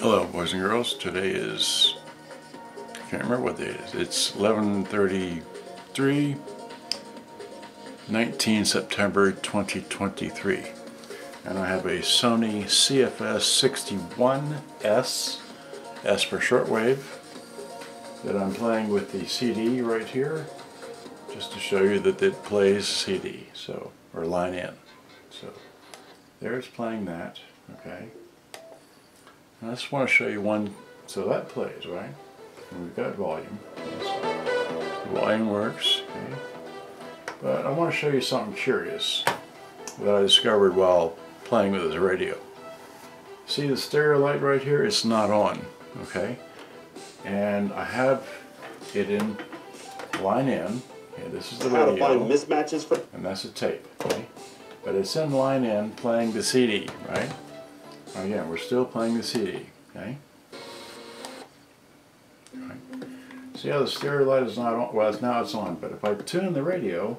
Hello boys and girls, today is, I can't remember what day it is, it's 11:33, 19 September 2023, and I have a Sony CFS-61S, S for shortwave, that I'm playing with the CD right here, just to show you that it plays CD, so, or line in. So there it's playing that, okay. I just want to show you one, so that plays, right? And we've got volume. Volume works, okay. But I want to show you something curious that I discovered while playing with this radio. See the stereo light right here? It's not on, okay? And I have it in line in. Okay, this is the radio. How to find mismatches for. And that's a tape, okay? But it's in line in playing the CD, right? Again, we're still playing the CD, okay? Right. See how the stereo light is not on? Well, now it's on, but if I tune the radio,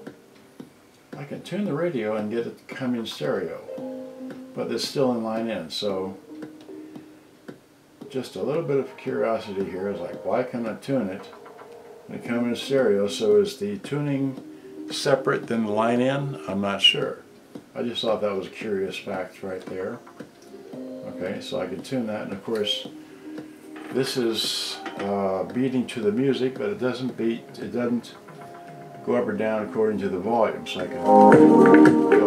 I can tune the radio and get it to come in stereo. But it's still in line in, so just a little bit of curiosity here is like, why can't I tune it and it come in stereo? So is the tuning separate than the line in? I'm not sure. I just thought that was a curious fact right there. Okay, so I can tune that, and of course this is beating to the music, but it doesn't beat, it doesn't go up or down according to the volume. So I can go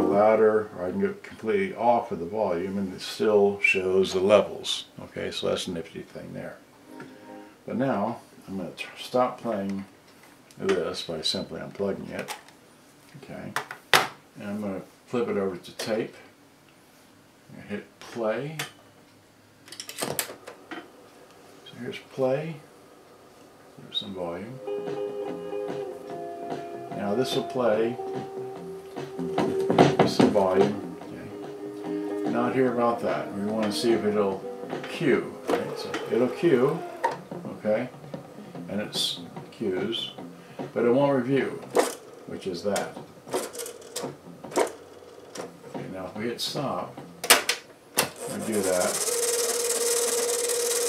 louder, or I can go completely off of the volume, and it still shows the levels. Okay, so that's a nifty thing there. But now I'm going to stop playing this by simply unplugging it. Okay, and I'm going to flip it over to tape. I'm going to hit play. So here's play. There's some volume. Now this will play. There's some volume. Okay. Not here about that. We want to see if it'll cue. Right? So it'll cue. Okay. And it's cues. But it won't review, which is that. Okay, now if we hit stop, we do that,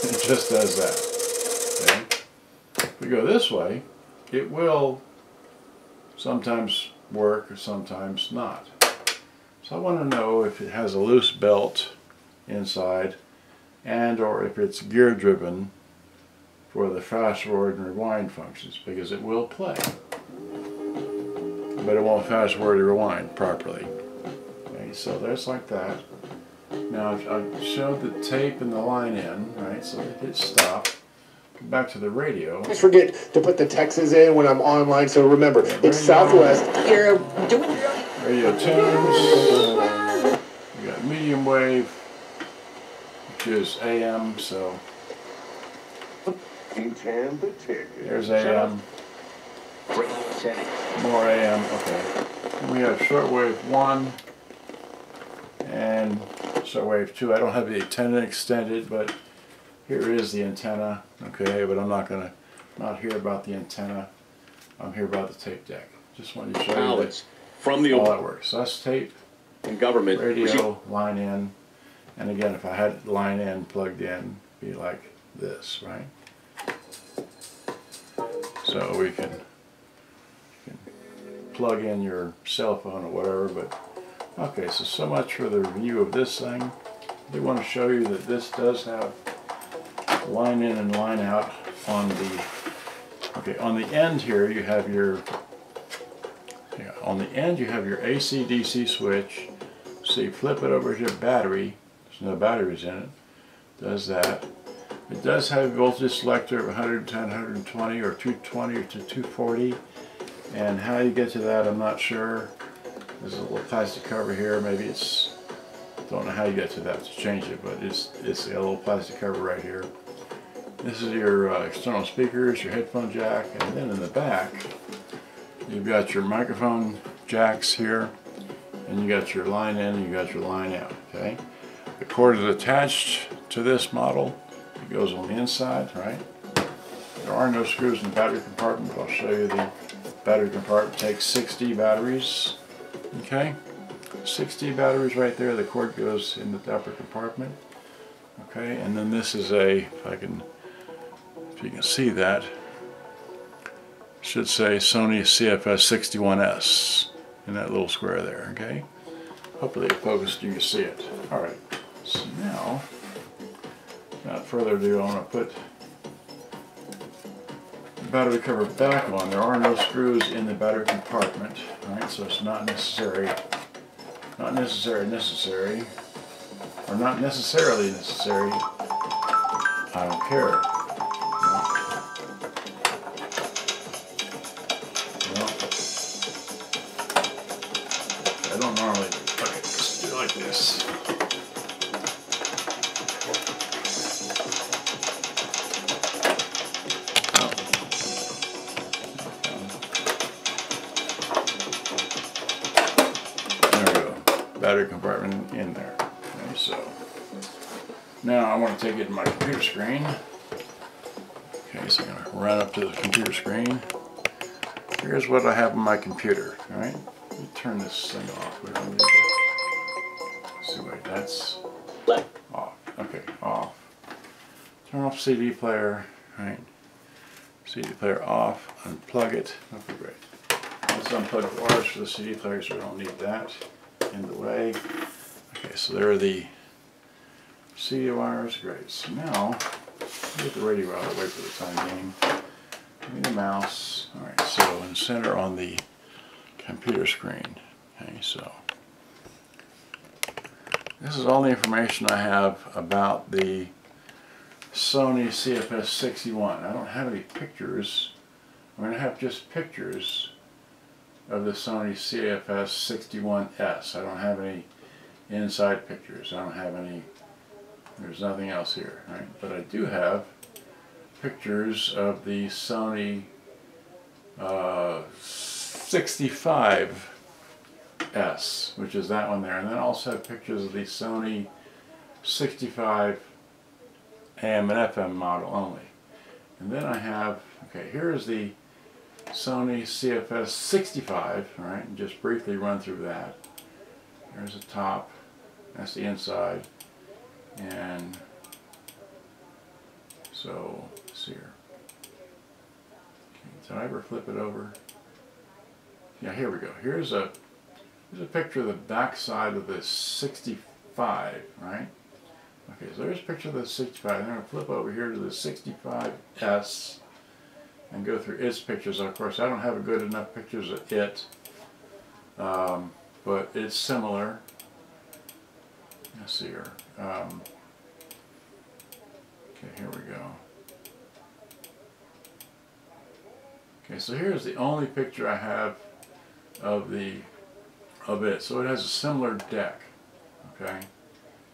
it just does that. Okay? If we go this way, it will sometimes work or sometimes not. So I want to know if it has a loose belt inside, and or if it's gear driven for the fast forward and rewind functions, because it will play, but it won't fast forward or rewind properly. Okay, so there's like that. Now I've showed the tape and the line in, right? So it hit stop. Back to the radio. I forget to put the Texas in when I'm online, so remember, it's Southwest. You're doing radio tunes. We got medium wave, which is AM, so there's AM. More AM, okay. And we have shortwave 1 and shortwave 2. I don't have the antenna extended, but here is the antenna, okay, but I'm not here about the antenna. I'm here about the tape deck. Just wanted to show you that from the all that works. So that's tape, and government radio, line in, and again, if I had line in plugged in, it'd be like this, right? So we can plug in your cell phone or whatever, but okay, so much for the review of this thing. I do want to show you that this does have line in and line out on the, okay, on the end here you have your, on the end you have your AC DC switch. So you flip it over to your battery, there's no batteries in it, does that. It does have a voltage selector of 110, 120, or 220 or to 240, and how you get to that I'm not sure. There's a little plastic cover here, maybe it's, don't know how you get to that to change it, but it's a little plastic cover right here. This is your external speakers, your headphone jack, and then in the back you've got your microphone jacks here, and you got your line in and you got your line out. Okay, the cord is attached to this model. It goes on the inside, right? There are no screws in the battery compartment. I'll show you the battery compartment. Takes 60 batteries. Okay, 60 batteries right there. The cord goes in the upper compartment. Okay, and then this is a, if you can see that, should say Sony CFS-61S in that little square there, okay? Hopefully it focused, you can see it. Alright, so now, without further ado, I want to put the battery cover back on. There are no screws in the battery compartment, alright, so it's not necessarily necessary. I don't care. I don't normally, okay, let's do it like this. Oh. There we go, battery compartment in there. Okay, so now I want to take it to my computer screen. Okay, so I'm going to run up to the computer screen. Here's what I have on my computer, alright? Let me turn this thing off. We don't need to. See, wait, that's off. Okay, off. Turn off CD player, right? CD player off, unplug it. Okay, great. Let's unplug the wires for the CD player so we don't need that in the way. Okay, so there are the CD wires. Great. So now, get the radio out of the way for the time being. Give me the mouse. Alright, so in center on the computer screen. Okay, so this is all the information I have about the Sony CFS-61. I don't have any pictures. I'm going to have just pictures of the Sony CFS-61S. I don't have any inside pictures. I don't have any, there's nothing else here, right? But I do have pictures of the Sony 65S, which is that one there, and then I also have pictures of the Sony 65 AM and FM model only. And then I have, okay, here's the Sony CFS-65, alright, and just briefly run through that. There's the top, that's the inside, and so, let's see here. Okay, did I ever flip it over? Yeah, here we go. Here's a picture of the back side of the 65, right? Okay, so there's a picture of the 65. I'm going to flip over here to the 65S and go through its pictures. Of course, I don't have good enough pictures of it, but it's similar. Let's see here. Okay, here we go. Okay, so here's the only picture I have of it. So it has a similar deck, okay?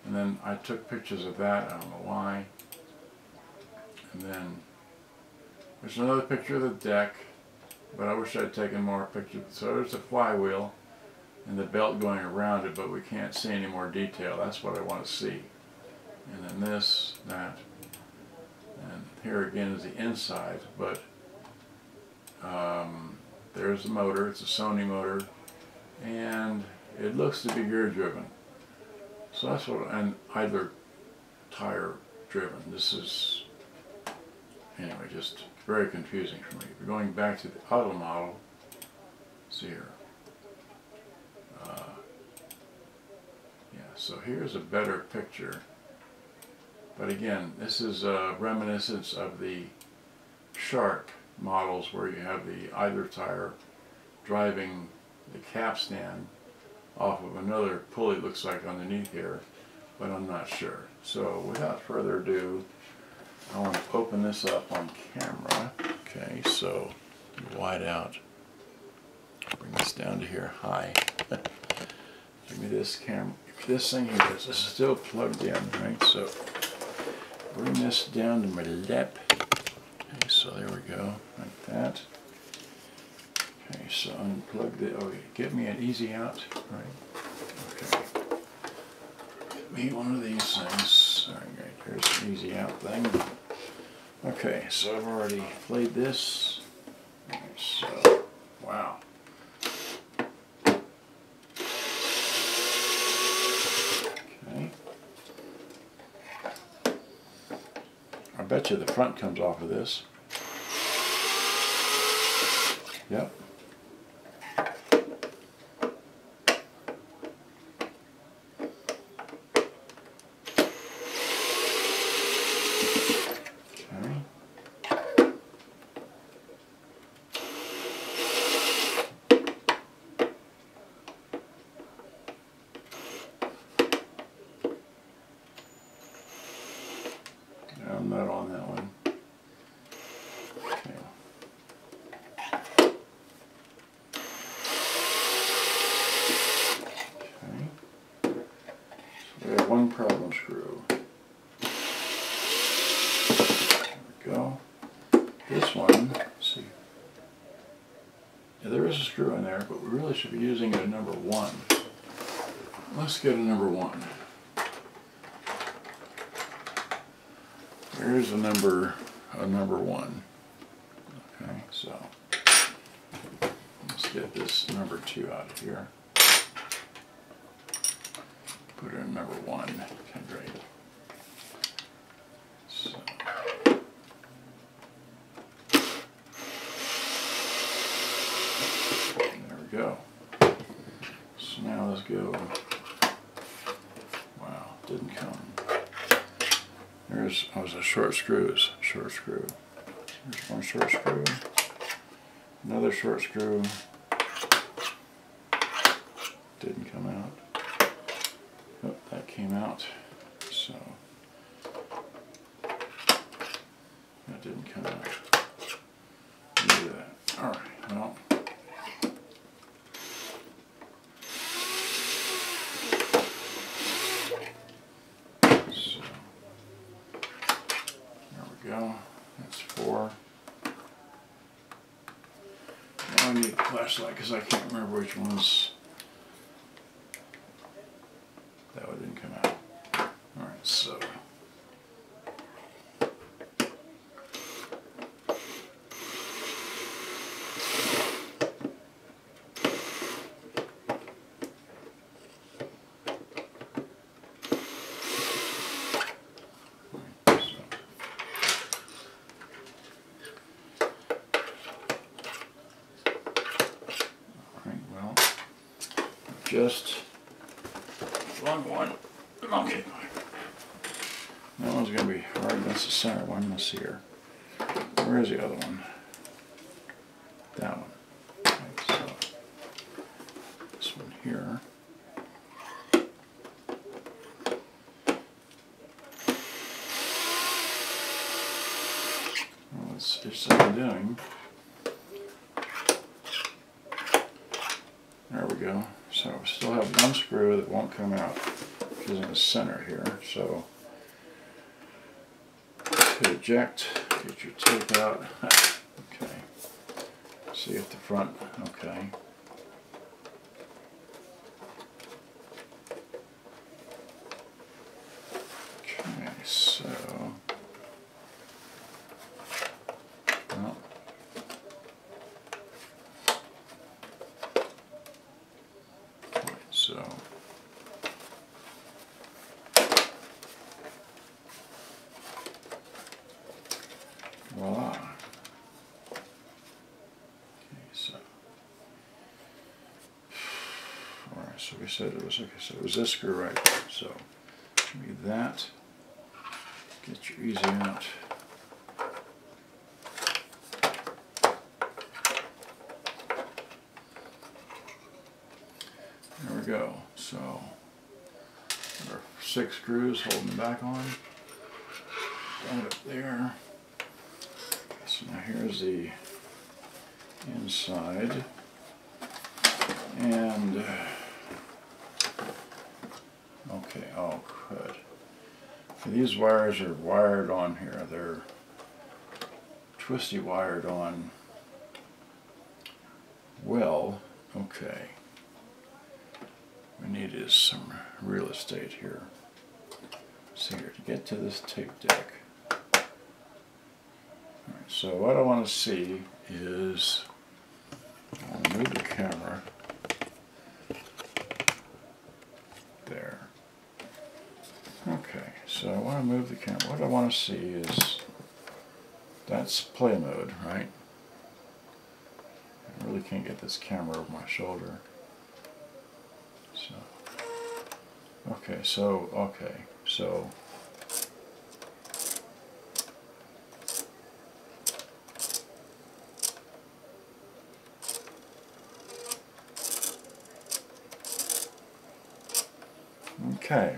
And then I took pictures of that, I don't know why. And then there's another picture of the deck, but I wish I'd taken more pictures. So there's the flywheel and the belt going around it, but we can't see any more detail. That's what I want to see. And then this, that, and here again is the inside, but there's the motor. It's a Sony motor, and it looks to be gear driven. So that's what, and idler tire driven. This is, anyway, just very confusing for me. We're going back to the auto model. See here. Yeah, so here's a better picture. But again, this is a reminiscence of the Shark models where you have the idler tire driving the capstan off of another pulley, looks like, underneath here, but I'm not sure. So without further ado, I want to open this up on camera. Okay, so wide out. Bring this down to here high. Give me this camera. This thing here, this is still plugged in, right? So bring this down to my lap. Okay, so there we go, like that. Okay, so unplug the, okay, get me an easy out, right? Okay. Get me one of these things. Alright, here's an easy out thing. Okay, so I've already played this. Okay, so, wow. Okay. I bet you the front comes off of this. Yep. I'm not on that one. Okay. Okay. So we have one problem screw. There we go. This one, let's see. Yeah, there is a screw in there, but we really should be using a number 1. Let's get a number 1. Here's a number 1. Okay, so let's get this number 2 out of here. Put it in number 1. Okay, great. So there we go. So now let's go. Wow, didn't come. There's, oh, the short screws. Short screw. There's one short screw. Another short screw. Didn't come out. Oh, that came out. So that didn't come out. Look at that. All right. Well. Go. That's 4. Now I need a flashlight because I can't remember which ones. That one didn't come out. Alright, so. Just wrong one. Okay. That one's going to be hard. That's the center one. Let's see here. Where is the other one? That one. Okay, so this one here. Well, let's see what I'm doing. There we go. So we still have one screw that won't come out, which is in the center here. So to eject, get your tape out. Okay. See if the front, okay. Okay, so well. So voila. Okay, so all right, so we said it was okay, so it was this screw right there. So give me that. Get your easy out. There we go. So there are 6 screws holding the back on. Right up there. Okay, so now here's the inside. And okay, oh good. These wires are wired on here. They're twisty wired on. Well, okay. We need is some real estate here. So here, to get to this tape deck. Alright, so what I want to see is, I'll move the camera. There. Okay, so I want to move the camera. What I want to see is That's play mode, right? I really can't get this camera over my shoulder. So, okay, so okay,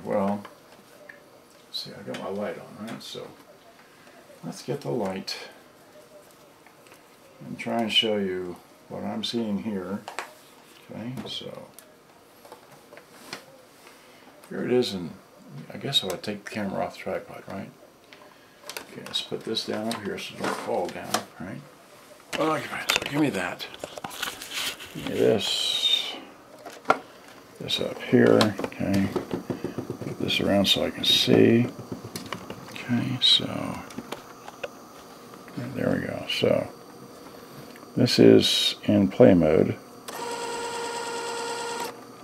well, see, I got my light on, right? So let's get the light and try and show you what I'm seeing here. Okay, so here it is, and I guess I would take the camera off the tripod, right? Okay, let's put this down over here so it don't fall down, right? Okay, so give me that. Give me this up here, okay. Put this around so I can see. Okay, so there we go. So this is in play mode,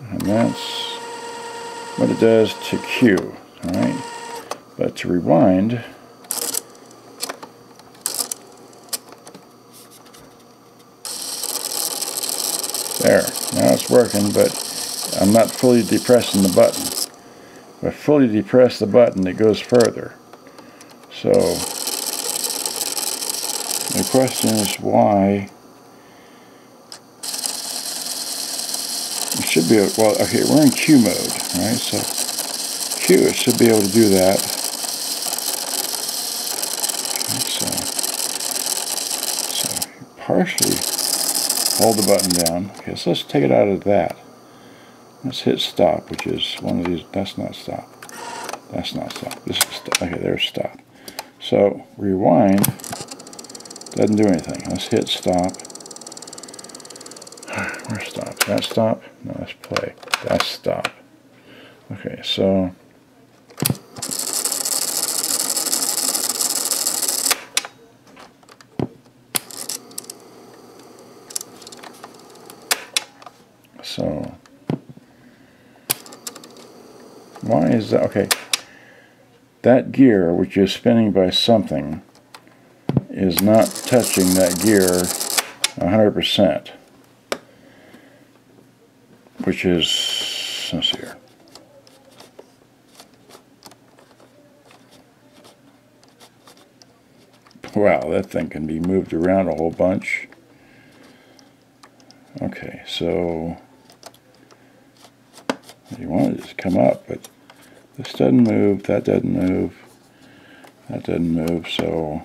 and that's what it does to cue, alright? But to rewind, there, now it's working, but I'm not fully depressing the button. If I fully depress the button, it goes further. So the question is why. It should be, well, okay, we're in Q mode, right? So Q, it should be able to do that. Okay, so partially hold the button down. Okay, so let's take it out of that. Let's hit stop, which is one of these. That's not stop. That's not stop. This is stop. Okay, there's stop. So rewind doesn't do anything. Let's hit stop. Where's stop? Is that stop? No, that's play. That's stop. Okay, so why is that? Okay, that gear, which is spinning by something, is not touching that gear 100%. Which is, let's see here. Wow, that thing can be moved around a whole bunch. Okay, so you want it to come up, but this doesn't move, that doesn't move, that doesn't move, so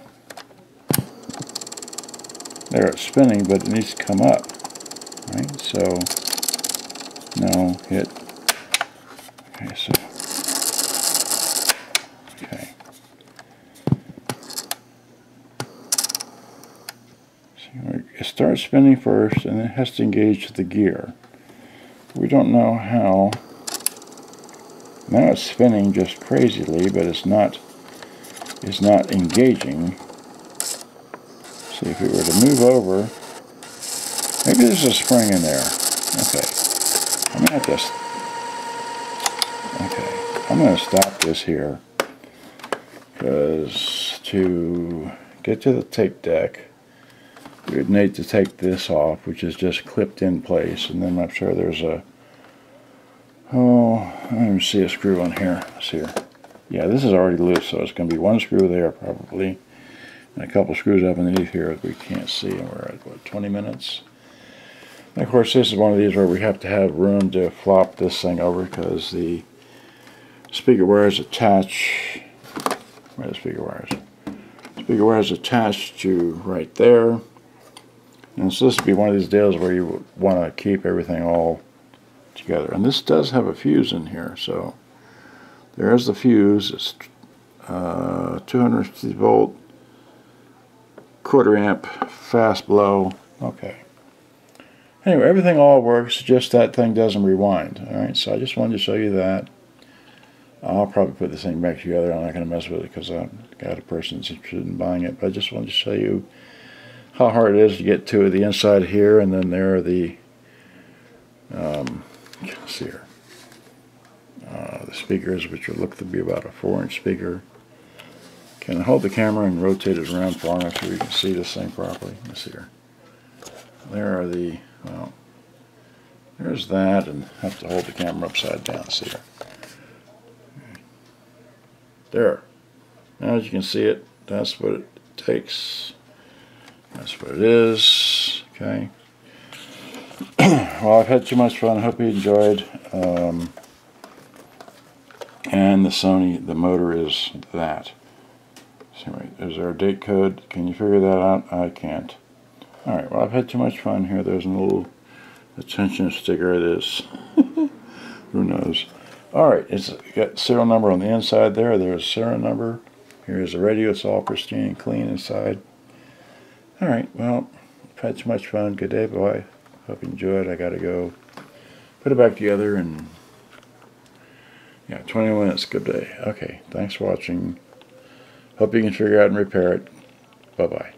there it's spinning, but it needs to come up, right? So no, hit. Okay, so okay. So it starts spinning first, and it has to engage the gear. We don't know how. Now it's spinning just crazily, but it's not engaging. See, if it were to move over, maybe there's a spring in there. Okay. I'm going to have to, okay, I'm going to stop this here, because to get to the tape deck, we would need to take this off, which is just clipped in place, and then I'm sure there's a, oh, I don't even see a screw on here. Let's see here. Yeah, this is already loose, so it's going to be one screw there probably, and a couple screws up underneath here that we can't see, and we're at, what, 20 minutes? And of course, this is one of these where we have to have room to flop this thing over, because the speaker wires attach. Where are the speaker wires? Speaker wires attached to right there. And so this would be one of these deals where you want to keep everything all together. And this does have a fuse in here, so there's the fuse. It's 250 volt, quarter amp, fast blow. Okay. Anyway, everything all works, just that thing doesn't rewind. Alright, so I just wanted to show you that. I'll probably put this thing back together. I'm not going to mess with it because I've got a person that's interested in buying it. But I just wanted to show you how hard it is to get to the inside here, and then there are the, let's see here, the speakers, which will look to be about a 4-inch speaker. Can I hold the camera and rotate it around far enough so you can see this thing properly? Let's see here. There are the, well, there's that, and I have to hold the camera upside down. See here. There. Now as you can see it, that's what it takes. That's what it is. Okay. Well, I've had too much fun. I hope you enjoyed. And the Sony, the motor is that. So anyway, is there a date code? Can you figure that out? I can't. Alright, well, I've had too much fun here. There's a little attention sticker. It is. Who knows? Alright, it's got serial number on the inside there. There's a serial number. Here's the radio. It's all pristine and clean inside. Alright, well, I've had too much fun. Good day, bye. Hope you enjoyed. I gotta go put it back together, and yeah, 20 minutes. Good day. Okay, thanks for watching. Hope you can figure out and repair it. Bye-bye.